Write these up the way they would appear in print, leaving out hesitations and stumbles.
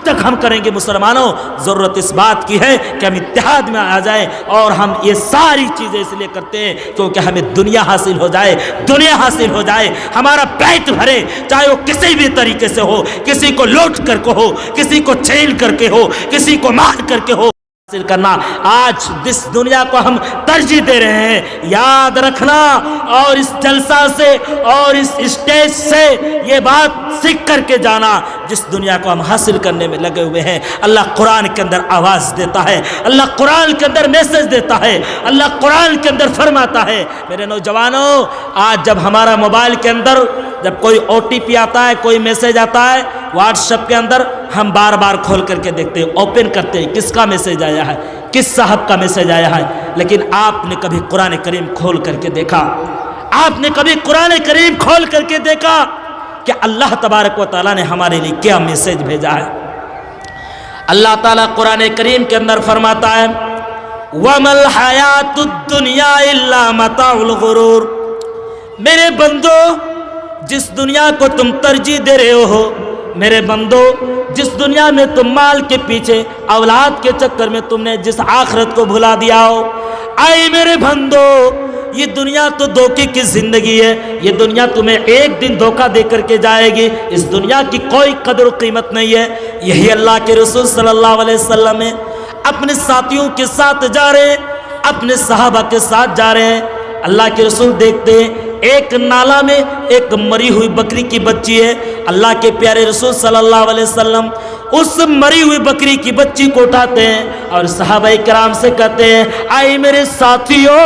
تک ہم کریں گے مسلمانوں؟ ضرورت اس بات کی ہے کہ ہم اتحاد میں آ جائیں، اور ہم یہ ساری چیزیں اس لیے کرتے ہیں کیونکہ ہمیں دنیا حاصل ہو جائے، دنیا حاصل ہو جائے، ہمارا پیٹ بھرے، چاہے وہ کسی بھی طریقے سے ہو، کسی کو لوٹ کر کے ہو، کسی کو چھین کر کے ہو، کسی کو مار کر کے ہو، حاصل کرنا۔ آج جس دنیا کو ہم ترجیح دے رہے ہیں، یاد رکھنا، اور اس جلسہ سے اور اس اسٹیج سے یہ بات سیکھ کر کے جانا، جس دنیا کو ہم حاصل کرنے میں لگے ہوئے ہیں، اللہ قرآن کے اندر آواز دیتا ہے، اللہ قرآن کے اندر میسج دیتا ہے، اللہ قرآن کے اندر فرماتا ہے۔ میرے نوجوانوں، آج جب ہمارا موبائل کے اندر جب کوئی OTP آتا ہے، کوئی میسج آتا ہے واٹس ایپ کے اندر، ہم بار بار کھول کر کے دیکھتے ہیں، اوپن کرتے ہیں، کس کا میسج آیا ہے، کس صاحب کا میسج آیا ہے۔ لیکن آپ نے کبھی قرآن کریم کھول کر کے دیکھا؟ آپ نے کبھی قرآن کریم کھول کر کے دیکھا کہ اللہ تبارک و تعالیٰ نے ہمارے لیے کیا میسج بھیجا ہے؟ اللہ تعالیٰ قرآن کریم کے اندر فرماتا ہے وَمَا الْحَيَاةُ الدُّنْيَا إِلَّا مَتَاعُ الْغُرُورِ، میرے بندو جس دنیا کو تم ترجیح دے رہے ہو، میرے بندو جس دنیا میں تم مال کے پیچھے، اولاد کے چکر میں تم نے جس آخرت کو بھلا دیا ہو، اے میرے بندو یہ دنیا تو دھوکے کی زندگی ہے، یہ دنیا تمہیں ایک دن دھوکہ دے کر کے جائے گی، اس دنیا کی کوئی قدر و قیمت نہیں ہے۔ یہی اللہ کے رسول صلی اللہ علیہ وسلم ہے، اپنے ساتھیوں کے ساتھ جا رہے ہیں، اپنے صحابہ کے ساتھ جا رہے ہیں، اللہ کے رسول دیکھتے ہیں ایک نالا میں ایک مری ہوئی بکری کی بچی ہے، اللہ کے پیارے رسول صلی اللہ علیہ وسلم اس مری ہوئی بکری کی بچی کو اٹھاتے ہیں اور صحابہ کرام سے کہتے ہیں آئے میرے ساتھیو،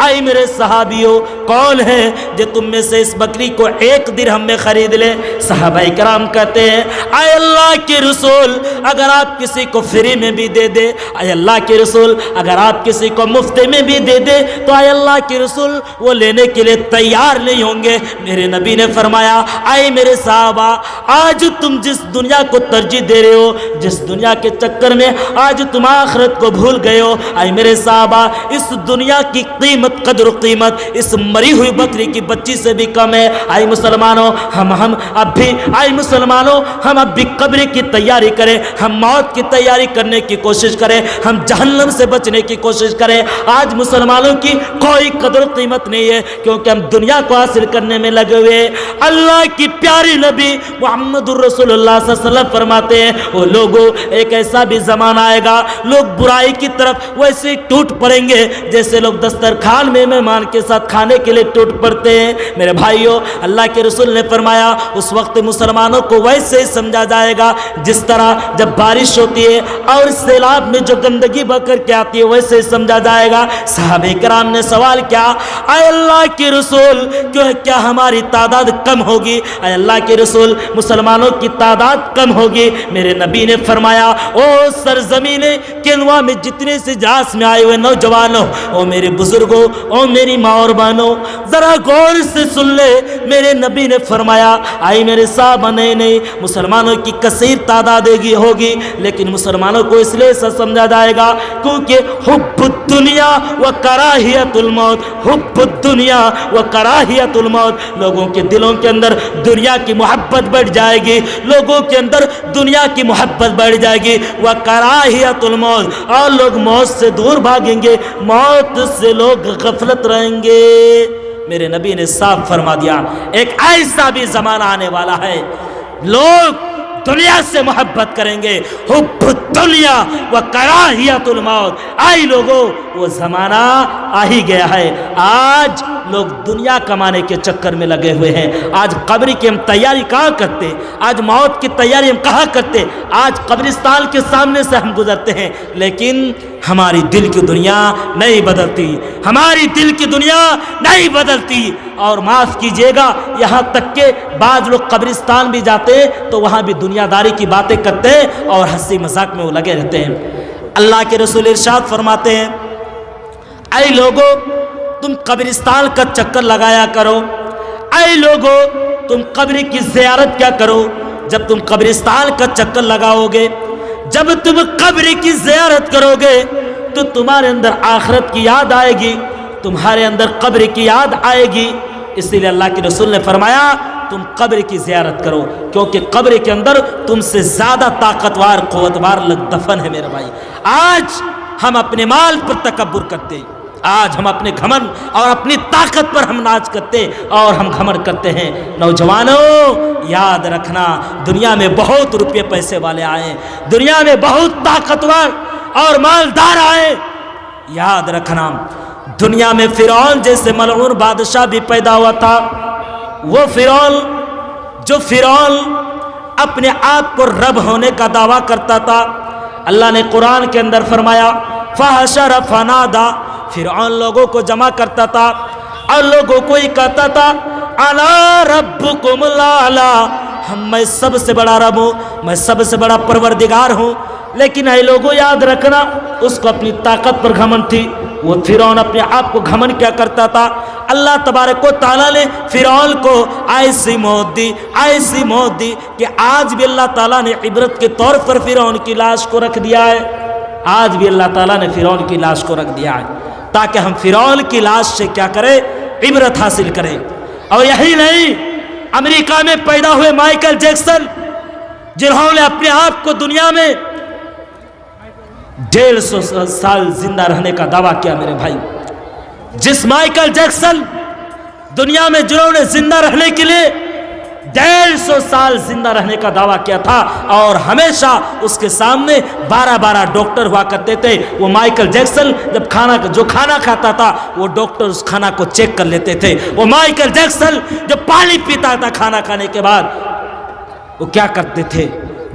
آئے میرے صحابیو، کون ہے جو تم میں سے اس بکری کو ایک درہم میں خرید لے؟ صحابہ کرام کہتے ہیں آئے اللہ کے رسول اگر آپ کسی کو فری میں بھی دے دے، آئے اللہ کے رسول اگر آپ کسی کو مفت میں بھی دے دے تو آئے اللہ کے رسول وہ لینے کے لیے تیار نہیں ہوں گے۔ میرے نبی نے فرمایا آئے میرے صحابہ، آج تم جس دنیا کو ترجیح دے رہے ہو، جس دنیا کے چکر میں آج تم آخرت کو بھول گئے ہو، آئے میرے صحابہ اس دنیا کی قیمت، قدر و قیمت اس مری ہوئی بکری کی بچی سے بھی کم ہے۔ آئے مسلمانوں ہم اب بھی، آئے مسلمانوں ہم اب بھی قبر کی تیاری کریں، ہم موت کی تیاری کرنے کی کوشش کریں، ہم جہنم سے بچنے کی کوشش کریں۔ آج مسلمانوں کی کوئی قدر و قیمت نہیں ہے کیونکہ ہم دنیا کو حاصل کرنے میں لگے ہوئے۔ اللہ کی پیاری نبی محمد الرسول اللہ صلی اللہ علیہ وسلم فرماتے ہیں وہ لوگوں ایک ایسا بھی زمانہ آئے گا لوگ برائی کی طرف ویسے ٹوٹ پڑیں گے جیسے لوگ دسترخوان میں مہمان کے ساتھ کھانے کے لیے ٹوٹ پڑتے ہیں۔ میرے بھائیوں اللہ کے رسول نے فرمایا اس وقت مسلمانوں کو ویسے ہی سمجھا جائے گا جس طرح جب بارش ہوتی ہے اور سیلاب میں جو گندگی بہ کر کے آتی ہے ویسے ہی سمجھا جائے گا۔ صحابہ کرام نے سوال کیا اے اللہ کے رسول کیا ہماری تعداد کم ہوگی؟ اے اللہ کے رسول مسلمانوں کی تعداد کم ہوگی؟ میرے نبی نے فرمایا او سرزمین کینوا میں جتنے سے جہاز میں آئے ہوئے نوجوانوں، او میرے بزرگوں، او میری ماں اور بہنوں، ذرا غور سے سن لے۔ میرے نبی نے فرمایا آئی میرے صاحب نہیں مسلمانوں کی کثیر تعداد ہوگی لیکن مسلمانوں کو اس لیے سمجھا جائے گا کیونکہ حب الدنیا و کراہیت الموت، حب الدنیا و کراہیت الموت، لوگوں کے دلوں کے اندر دنیا کی محبت بڑھ جائے گی، لوگوں کے اندر دنیا کی محبت بڑھ جائے گی، وہ کراہیت الموت، اور لوگ موت سے دور بھاگیں گے، موت سے لوگ غفلت رہیں گے۔ میرے نبی نے صاف فرما دیا ایک ایسا بھی زمانہ آنے والا ہے لوگ دنیا سے محبت کریں گے، حب الدنیا و کراہیت الموت۔ آئی لوگوں وہ زمانہ آ ہی گیا ہے، آج لوگ دنیا کمانے کے چکر میں لگے ہوئے ہیں۔ آج قبر کی ہم تیاری کہاں کرتے، آج موت کی تیاری ہم کہاں کرتے، آج قبرستان کے سامنے سے ہم گزرتے ہیں لیکن ہماری دل کی دنیا نہیں بدلتی، ہماری دل کی دنیا نہیں بدلتی۔ اور معاف کیجئے گا یہاں تک کہ بعض لوگ قبرستان بھی جاتے ہیں تو وہاں بھی دنیا داری کی باتیں کرتے ہیں اور ہنسی مذاق میں وہ لگے رہتے ہیں۔ اللہ کے رسول ارشاد فرماتے ہیں اے لوگو تم قبرستان کا چکر لگایا کرو، اے لوگو تم قبر کی زیارت کیا کرو۔ جب تم قبرستان کا چکر لگاؤ گے، جب تم قبر کی زیارت کرو گے تو تمہارے اندر آخرت کی یاد آئے گی، تمہارے اندر قبر کی یاد آئے گی۔ اس لیے اللہ کے رسول نے فرمایا تم قبر کی زیارت کرو، کیونکہ قبر کے اندر تم سے زیادہ طاقتور قوتور لوگ دفن ہے میرے بھائی۔ آج ہم اپنے مال پر تکبر کرتے، آج ہم اپنے گھمنڈ اور اپنی طاقت پر ہم ناز کرتے اور ہم گھمنڈ کرتے ہیں۔ نوجوانوں یاد رکھنا، دنیا میں بہت روپے پیسے والے آئے، دنیا میں بہت طاقتور اور مالدار آئے، یاد رکھنا دنیا میں فرعون جیسے ملعون بادشاہ بھی پیدا ہوا تھا۔ وہ فرعون اپنے آپ کو رب ہونے کا دعویٰ کرتا تھا۔ اللہ نے قرآن کے اندر فرمایا فحشر فنادا، فرعون لوگوں کو جمع کرتا تھا اور لوگوں کو ہی کہتا تھا انا ربکم الاعلی، میں سب سے بڑا رب ہوں، میں سب سے بڑا پروردگار ہوں۔ لیکن اے لوگوں یاد رکھنا، اس کو اپنی طاقت پر گھمنڈ تھی۔ وہ فرعون اپنے آپ کو گھمنڈ کیا کرتا تھا؟ اللہ تبارک و تعالیٰ نے فرعون کو ایسی موت دی کہ آج بھی اللہ تعالیٰ نے عبرت کے طور پر فرعون کی لاش کو رکھ دیا ہے۔ آج بھی اللہ تعالیٰ نے فرعون کی لاش کو رکھ دیا ہے تاکہ ہم فرعون کی لاش سے کیا کریں؟ عبرت حاصل کریں۔ اور یہی نہیں، امریکہ میں پیدا ہوئے مائیکل جیکسن، جنہوں نے اپنے آپ کو دنیا میں 150 سال زندہ رہنے کا دعویٰ کیا میرے بھائی، جس مائیکل جیکسن دنیا میں جنہوں نے زندہ رہنے کے لیے 150 سال زندہ رہنے کا دعویٰ کیا تھا، اور ہمیشہ اس کے سامنے 12 ڈاکٹر ہوا کرتے تھے۔ وہ مائیکل جیکسن جب کھانا کھاتا تھا، وہ ڈاکٹر اس کھانا کو چیک کر لیتے تھے۔ وہ مائیکل جیکسن جب پانی پیتا تھا کھانا کھانے کے بعد، وہ کیا کرتے تھے؟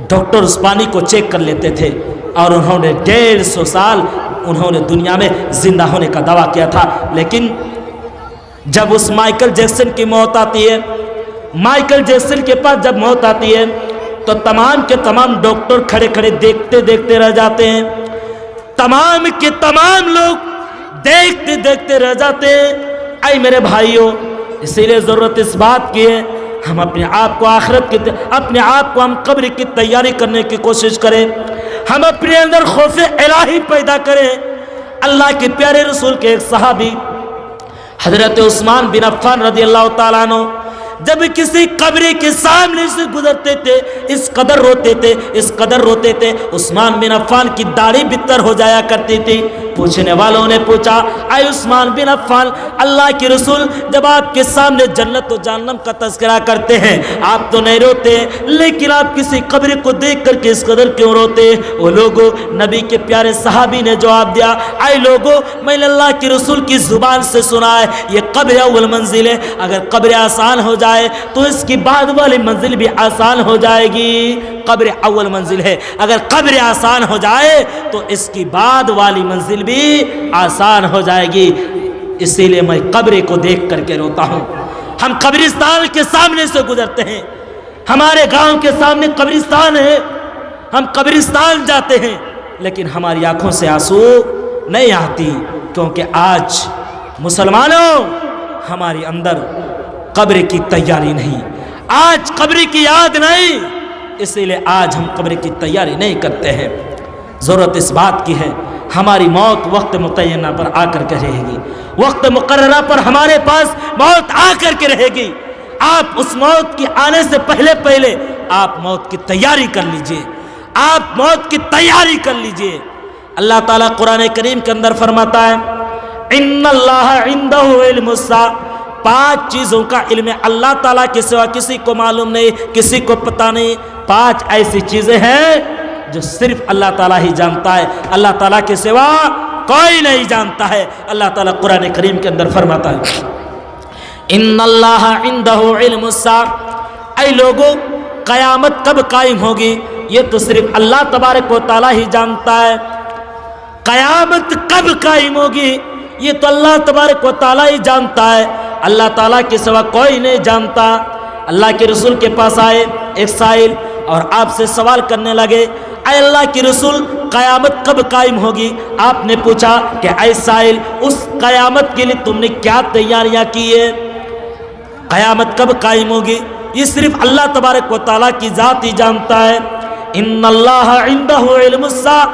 ڈاکٹر اس پانی کو چیک کر لیتے تھے، اور انہوں نے 150 سال انہوں نے دنیا میں زندہ ہونے کا دعویٰ کیا تھا۔ لیکن جب اس مائیکل جیکسن کی موت آتی ہے، مائیکل جیکسن کے پاس جب موت آتی ہے تو تمام کے تمام ڈاکٹر کھڑے کھڑے دیکھتے رہ جاتے ہیں، تمام کے تمام لوگ دیکھتے رہ جاتے ہیں۔ اے میرے بھائیوں، اسی لیے ضرورت اس بات کی ہے ہم اپنے آپ کو ہم قبر کی تیاری کرنے کی کوشش کریں، ہم اپنے اندر خوف الہی پیدا کریں۔ اللہ کے پیارے رسول کے ایک صحابی حضرت عثمان بن عفان رضی اللہ تعالیٰ عنہ جب کسی قبر کے سامنے سے گزرتے تھے، اس قدر روتے تھے عثمان بن عفان کی داڑھی بتر ہو جایا کرتی تھی۔ پوچھنے والوں نے پوچھا اے عثمان بن عفان، اللہ کے رسول جب آپ کے سامنے جنت و جہنم کا تذکرہ کرتے ہیں آپ تو نہیں روتے، لیکن آپ کسی قبر کو دیکھ کر کے اس قدر کیوں روتے؟ وہ لوگوں، نبی کے پیارے صحابی نے جواب دیا اے لوگوں، میں نے اللہ کے رسول کی زبان سے سنا ہے یہ قبر اول منزل ہے، اگر قبر آسان ہو جائے تو اس کی بعد والی منزل بھی آسان ہو جائے گی۔ قبر اول منزل ہے، اگر قبر آسان ہو جائے تو اس کی بعد والی منزل بھی آسان ہو جائے گی۔ اسی لیے میں قبر کو دیکھ کر کے روتا ہوں۔ ہم قبرستان کے سامنے سے گزرتے ہیں، ہمارے گاؤں کے سامنے قبرستان ہے، ہم قبرستان جاتے ہیں، لیکن ہماری آنکھوں سے آنسو نہیں آتی، کیونکہ آج مسلمانوں ہمارے اندر قبر کی تیاری نہیں، آج قبر کی یاد نہیں، اسی لیے آج ہم قبر کی تیاری نہیں کرتے ہیں۔ ضرورت اس بات کی ہے ہماری موت وقت متعینہ پر آ کر کے رہے گی، وقت مقررہ پر ہمارے پاس موت آ کر کے رہے گی۔ آپ اس موت کی آنے سے پہلے آپ موت کی تیاری کر لیجئے، آپ موت کی تیاری کر لیجئے۔ اللہ تعالیٰ قرآن کریم کے اندر فرماتا ہے ان اللہ عنده علم الساعہ، 5 چیزوں کا علم ہے اللہ تعالیٰ کے سوا کسی کو معلوم نہیں، کسی کو پتہ نہیں۔ 5 ایسی چیزیں ہیں جو صرف اللہ تعالیٰ ہی جانتا ہے، اللہ تعالیٰ کے سوا کوئی نہیں جانتا ہے۔ اللہ تعالیٰ قرآن کریم کے اندر فرماتا ہے ان اللہ عنده علم الساعہ، اے لوگوں قیامت کب قائم ہوگی یہ تو صرف اللہ تبارک و تعالیٰ ہی جانتا ہے۔ قیامت کب قائم ہوگی یہ تو اللہ تبارک و تعالیٰ ہی جانتا ہے، اللہ تعالیٰ کے سوا کوئی نہیں جانتا۔ اللہ کے رسول کے پاس آئے ایک سائل اور آپ سے سوال کرنے لگے اے اللہ کے رسول قیامت کب قائم ہوگی؟ آپ نے پوچھا کہ اے سائل اس قیامت کے لیے تم نے کیا تیاریاں کی ہے؟ قیامت کب قائم ہوگی یہ صرف اللہ تبارک و تعالیٰ کی ذات ہی جانتا ہے۔ ان اللہ عنده علم الساعہ،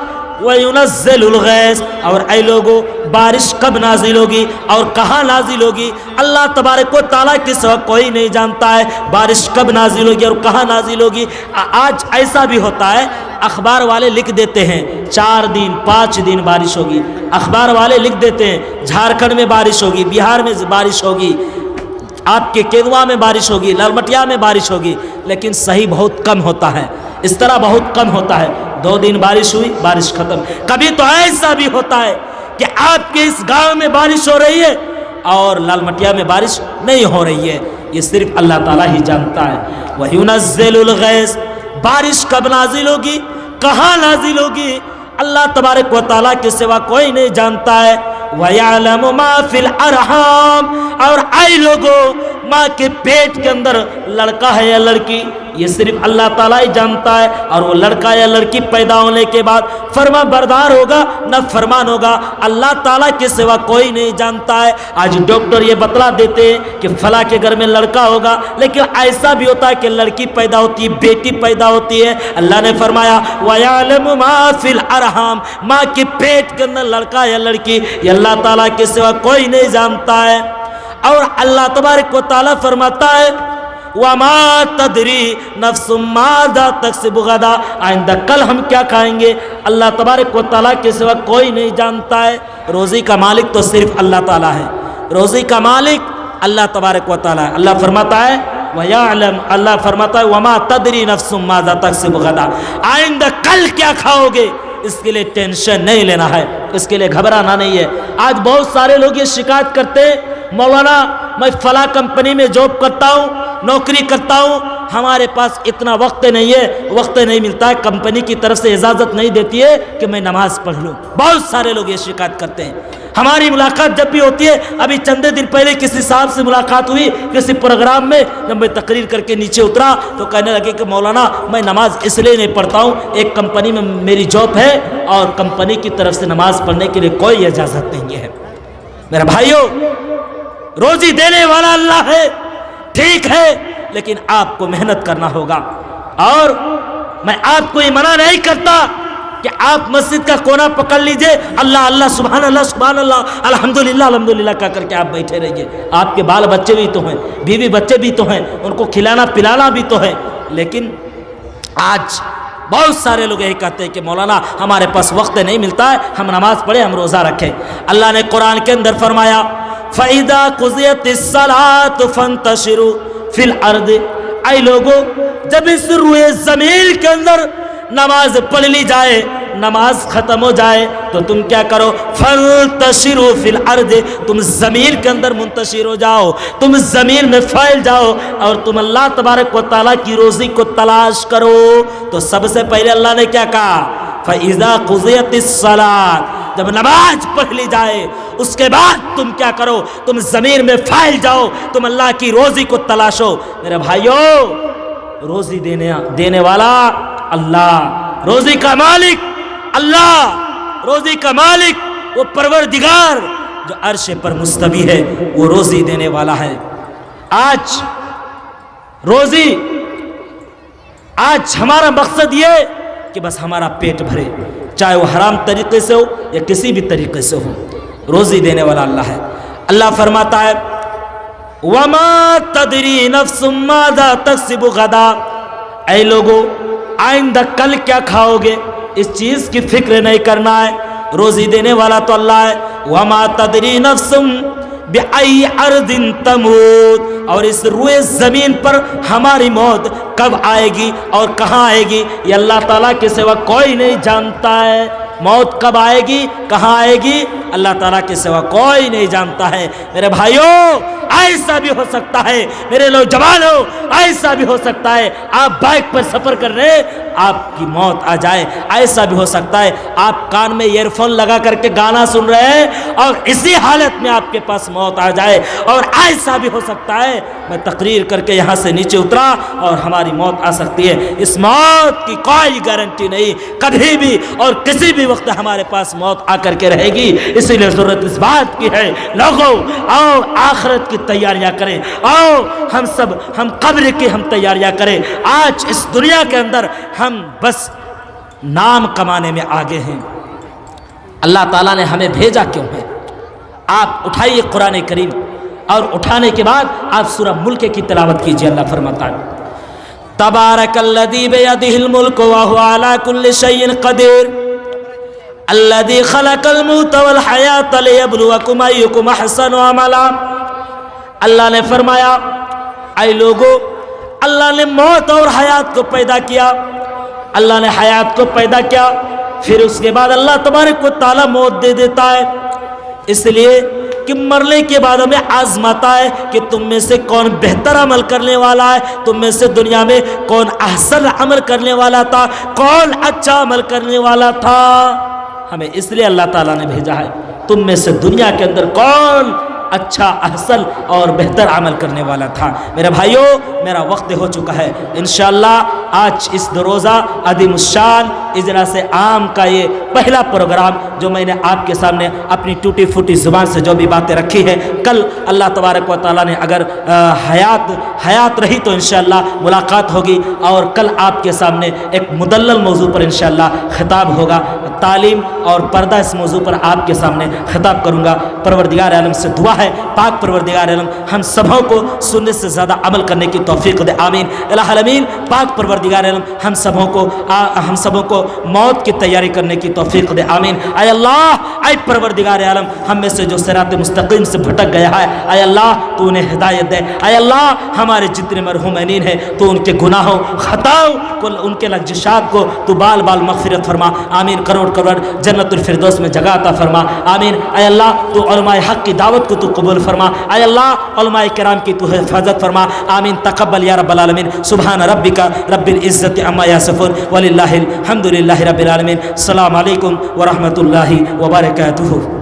وَيُنَزِّلُ الْغَيْثَ، اور اے لوگو بارش کب نازل ہوگی اور کہاں نازل ہوگی؟ اللہ تبارک و تعالیٰ کے سوا کوئی نہیں جانتا ہے بارش کب نازل ہوگی اور کہاں نازل ہوگی۔ آج ایسا بھی ہوتا ہے، اخبار والے لکھ دیتے ہیں 4 دن 5 دن بارش ہوگی، اخبار والے لکھ دیتے ہیں جھارکھنڈ میں بارش ہوگی، بہار میں بارش ہوگی، آپ کے کیدوا میں بارش ہوگی، لالمٹیا میں بارش ہوگی، لیکن صحیح بہت کم ہوتا ہے، اس طرح بہت کم ہوتا ہے۔ 2 دن بارش ہوئی، بارش ختم۔ کبھی تو ایسا بھی ہوتا ہے کہ آپ کے اس گاؤں میں بارش ہو رہی ہے اور لالمٹیا میں بارش نہیں ہو رہی ہے، یہ صرف اللہ تعالیٰ ہی جانتا ہے۔ وَيُنَزِّلُ الْغَيْثَ، بارش کب نازل ہوگی، کہاں نازل ہوگی، اللہ تبارک و تعالیٰ کے سوا کوئی نہیں جانتا ہے۔ وَيَعْلَمُ مَا فِي الْأَرْحَامِ، اور اے لوگو ماں کے پیٹ کے اندر لڑکا ہے یا لڑکی، یہ صرف اللہ تعالیٰ ہی جانتا ہے، اور وہ لڑکا یا لڑکی پیدا ہونے کے بعد فرما بردار ہوگا نہ فرمان ہوگا، اللہ تعالیٰ کے سوا کوئی نہیں جانتا ہے۔ آج ڈاکٹر یہ بتلا دیتے ہیں کہ فلاں کے گھر میں لڑکا ہوگا، لیکن ایسا بھی ہوتا ہے کہ لڑکی پیدا ہوتی ہے، بیٹی پیدا ہوتی ہے۔ اللہ نے فرمایا وَيَعْلَمُ مَا فِي الْأَرْحَامِ، ماں کے پیٹ کے اندر لڑکا یا لڑکی، یہ اللہ تعالیٰ کے سوا کوئی نہیں جانتا ہے۔ اور اللہ تبارک و تعالیٰ فرماتا ہے وَمَا تَدْرِي نَفْسٌ مَاذَا تَكْسِبُ غَدًا، آئندہ کل ہم کیا کھائیں گے، اللہ تبارک و تعالیٰ کے سوا کوئی نہیں جانتا ہے۔ روزی کا مالک تو صرف اللہ تعالیٰ ہے، روزی کا مالک اللہ تبارک و تعالیٰ ہے۔ اللہ فرماتا ہے وَيَعْلَمُ، اللہ فرماتا ہے وَمَا تَدْرِي نَفْسٌ مَاذَا تَكْسِبُ غَدًا، آئندہ کل کیا کھاؤ گے اس کے لیے ٹینشن نہیں لینا ہے، اس کے لیے گھبرانا نہیں ہے۔ آج بہت سارے لوگ یہ شکایت کرتے ہیں مولانا میں فلاں کمپنی میں جاب کرتا ہوں، نوکری کرتا ہوں، ہمارے پاس اتنا وقت نہیں ہے، وقت نہیں ملتا ہے، کمپنی کی طرف سے اجازت نہیں دیتی ہے کہ میں نماز پڑھ لوں۔ بہت سارے لوگ یہ شکایت کرتے ہیں۔ ہماری ملاقات جب بھی ہوتی ہے، ابھی چند دن پہلے کسی صاحب سے ملاقات ہوئی کسی پروگرام میں، جب میں تقریر کر کے نیچے اترا تو کہنے لگے کہ مولانا میں نماز اس لیے نہیں پڑھتا ہوں، ایک کمپنی میں میری جاب ہے اور کمپنی کی طرف سے نماز پڑھنے کے لیے کوئی اجازت نہیں ہے۔ میرے بھائیوں، روزی دینے والا اللہ ہے، ٹھیک ہے، لیکن آپ کو محنت کرنا ہوگا۔ اور میں آپ کو یہ منع نہیں کرتا کہ آپ مسجد کا کونا پکڑ لیجئے، اللہ اللہ سبحان اللہ سبحان اللہ الحمدللہ الحمدللہ کہہ کر کے آپ بیٹھے رہیے۔ آپ کے بال بچے بھی تو ہیں، بیوی بچے بھی تو ہیں، ان کو کھلانا پلانا بھی تو ہے، لیکن آج بہت سارے لوگ یہی کہتے ہیں کہ مولانا ہمارے پاس وقت نہیں ملتا ہے، ہم نماز پڑھیں، ہم روزہ رکھیں۔ اللہ نے قرآن کے اندر فرمایا فَإِذَا قُضِيَتِ الصَّلَاةُ فَانتَشِرُوا فِي الْأَرْضِ، اے لوگو جب اس روئے زمین کے اندر نماز پڑھ لی جائے، نماز ختم ہو جائے تو تم کیا کرو، فَانتَشِرُوا فِي الْأَرْضِ، تم زمین کے اندر منتشر ہو جاؤ، تم زمین میں پھیل جاؤ اور تم اللہ تبارک و تعالیٰ کی روزی کو تلاش کرو۔ تو سب سے پہلے اللہ نے کیا کہا، فَإِذَا قُضِيَتِ الصَّلَاةُ، جب نماز پڑھ لی جائے اس کے بعد تم کیا کرو، تم زمین میں پھیل جاؤ، تم اللہ کی روزی کو تلاشو۔ میرے بھائیو، روزی دینے والا اللہ، روزی کا مالک اللہ، روزی کا مالک وہ پروردگار جو عرش پر مستوی ہے، وہ روزی دینے والا ہے۔ آج روزی، آج ہمارا مقصد یہ کہ بس ہمارا پیٹ بھرے، چاہے وہ حرام طریقے سے ہو یا کسی بھی طریقے سے ہو، روزی دینے والا اللہ ہے۔ اللہ فرماتا ہے وَمَا تَدْرِي نَفْسٌ مَاذَا تَكْسِبُ غَدًا، اے لوگو آئندہ کل کیا کھاؤ گے اس چیز کی فکر نہیں کرنا ہے، روزی دینے والا تو اللہ ہے۔ وَمَا تَدْرِي نَفْسٌ بِأَيِّ أَرْضٍ تَمُوتُ، اور اس روئے زمین پر ہماری موت کب آئے گی اور کہاں آئے گی، یہ اللہ تعالیٰ کے سوا کوئی نہیں جانتا ہے۔ موت کب آئے گی، کہاں آئے گی، اللہ تعالیٰ کے سوا کوئی نہیں جانتا ہے۔ میرے بھائیوں، ایسا بھی ہو سکتا ہے، میرے نوجوانوں، ایسا بھی ہو سکتا ہے آپ بائک پر سفر کر رہے آپ کی موت آ جائے، ایسا بھی ہو سکتا ہے آپ کان میں ایئر فون لگا کر کے گانا سن رہے ہیں اور اسی حالت میں آپ کے پاس موت آ جائے، اور ایسا بھی ہو سکتا ہے میں تقریر کر کے یہاں سے نیچے اترا اور ہماری موت آ سکتی ہے۔ اس موت کی کوئی گارنٹی نہیں، کبھی بھی اور کسی بھی وقت ہمارے پاس موت آ کر کے رہے گی۔ اسی لیے ضرورت اس بات کی ہے لوگوں آؤ آخرت کی تیاریاں کریں، آؤ ہم قبر کی ہم تیاریاں کریں۔ آج اس دنیا کے اندر ہم بس نام کمانے میں آگے ہیں، اللہ تعالیٰ نے ہمیں بھیجا کیوں ہے؟ آپ اٹھائیے قرآن کریم اور اٹھانے کے بعد آپ سورہ ملک کی تلاوت کیجیے. اللہ فرماتا ہے تبارک الذی بیدہ الملک وہو علی کل شیء قدیر الذی خلق الموت والحیات لیبلوکم ایکم احسن عملا. اللہ نے فرمایا اے لوگو، اللہ نے موت اور حیات کو پیدا کیا. اللہ نے حیات کو پیدا کیا، پھر اس کے بعد اللہ تبارک و تعالیٰ موت دے دیتا ہے، اس لیے کہ مرنے کے بعد ہمیں آزماتا ہے کہ تم میں سے کون بہتر عمل کرنے والا ہے، تم میں سے دنیا میں کون احسن عمل کرنے والا تھا، کون اچھا عمل کرنے والا تھا. ہمیں اس لیے اللہ تعالیٰ نے بھیجا ہے تم میں سے دنیا کے اندر کون اچھا احسن اور بہتر عمل کرنے والا تھا. میرے بھائیوں، میرا وقت ہو چکا ہے. انشاءاللہ آج اس دو روزہ عظیم الشان اجلاس عام کا یہ پہلا پروگرام جو میں نے آپ کے سامنے اپنی ٹوٹی پھوٹی زبان سے جو بھی باتیں رکھی ہیں، کل اللہ تبارک و تعالیٰ نے اگر حیات رہی تو انشاءاللہ ملاقات ہوگی، اور کل آپ کے سامنے ایک مدلل موضوع پر انشاءاللہ خطاب ہوگا. تعلیم اور پردہ اس موضوع پر آپ کے سامنے خطاب کروں گا. پروردگار عالم سے دعا ہے پاک پروردگار عالم ہم سبوں کو سننے سے زیادہ عمل کرنے کی توفیق دے. آمین. الہ العالمین پاک پروردگار عالم ہم سبوں کو موت کی تیاری کرنے کی توفیق دے. آمین. اے اللہ، اے پروردگار عالم ہم میں سے جو صراط مستقیم سے بھٹک گیا ہے، اے اللہ تو انہیں ہدایت دے. اے اللہ ہمارے جتنے مرحومین ہیں تو ان کے گناہوں خطاؤں کو، ان کے لغزشات کو تو بال بال مغفرت فرما. آمین. کروڑ جنت الفردوس میں جگہ عطا فرما. آمین. اے اللہ تو علماء حق کی دعوت کو تو قبول فرما. اے اللہ علماء کرام کی تو حفاظت فرما. آمین. تقبل یا رب العالمین. سبحان ربک رب العزت عما یصفون وللہ الحمد للہ رب العالمین. السلام علیکم ورحمۃ اللہ وبرکاتہ.